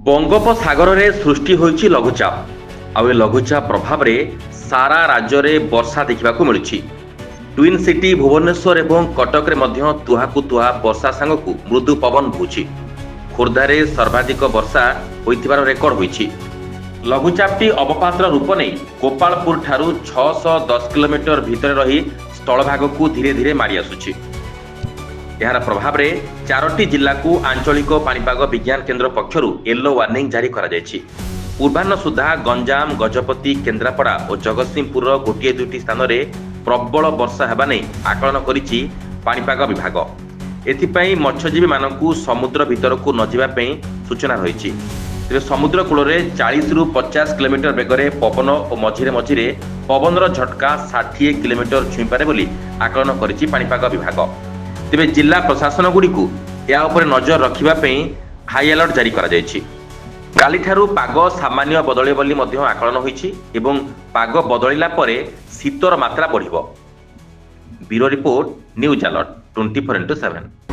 ବଙ୍ଗୋପସାଗରରେ ସୃଷ୍ଟି ହୋଇଛି ଲଘୁଚାପ। ଆଉ ଏ ଲଘୁଚାପ ପ୍ରଭାବରେ ସାରା ରାଜ୍ୟରେ ବର୍ଷା ଦେଖିବାକୁ ମିଳୁଛି। ଟ୍ୱିନ୍ ସିଟି ଭୁବନେଶ୍ୱର ଏବଂ କଟକରେ ମଧ୍ୟ ତୁହାକୁ ତୁହା ବର୍ଷା ସାଙ୍ଗକୁ ମୃଦୁ ପବନ ବହୁଛି। ଖୋର୍ଦ୍ଧାରେ ସର୍ବାଧିକ ବର୍ଷା ହୋଇଥିବାର ରେକର୍ଡ ହୋଇଛି। ଲଘୁଚାପଟି ଅବପାତର ରୂପ ନେଇ ଗୋପାଳପୁର ଠାରୁ 610 କିଲୋମିଟର ଭିତରେ ରହି ସ୍ଥଳଭାଗକୁ ଧୀରେ ଧୀରେ ମାଡ଼ି ଆସୁଛି। ଏହାର ପ୍ରଭାବରେ 4ଟି ଜିଲ୍ଲାକୁ ଆଞ୍ଚଳିକ ପାଣିପାଗ ବିଜ୍ଞାନ କେନ୍ଦ୍ର ପକ୍ଷରୁ ୟେଲୋ ୱାର୍ଣ୍ଣିଂ ଜାରି କରାଯାଇଛି। ପୂର୍ବାହ୍ନ ସୁଦ୍ଧା ଗଞ୍ଜାମ, ଗଜପତି, କେନ୍ଦ୍ରାପଡ଼ା ଓ ଜଗତସିଂହପୁରର ଗୋଟିଏ ଦୁଇଟି ସ୍ଥାନରେ ପ୍ରବଳ ବର୍ଷା ହେବା ନେଇ ଆକଳନ କରିଛି ପାଣିପାଗ ବିଭାଗ। ଏଥିପାଇଁ ମତ୍ସ୍ୟଜୀବୀମାନଙ୍କୁ ସମୁଦ୍ର ଭିତରକୁ ନ ଯିବା ପାଇଁ ସୂଚନା ରହିଛି। ତେବେ ସମୁଦ୍ର କୂଳରେ 40ରୁ 50 କିଲୋମିଟର ବେଗରେ ପବନ ଓ ମଝିରେ ମଝିରେ ପବନର ଝଟକା 60 କିଲୋମିଟର ଛୁଇଁପାରେ ବୋଲି ଆକଳନ କରିଛି ପାଣିପାଗ ବିଭାଗ। ତେବେ ଜିଲ୍ଲା ପ୍ରଶାସନଗୁଡ଼ିକୁ ଏହା ଉପରେ ନଜର ରଖିବା ପାଇଁ ହାଇ ଆଲର୍ଟ ଜାରି କରାଯାଇଛି। କାଲିଠାରୁ ପାଗ ସାମାନ୍ୟ ବଦଳିବ ବୋଲି ମଧ୍ୟ ଆକଳନ ହୋଇଛି ଏବଂ ପାଗ ବଦଳିଲା ପରେ ଶୀତର ମାତ୍ରା ବଢ଼ିବ। Bureau report, news alert 24x7।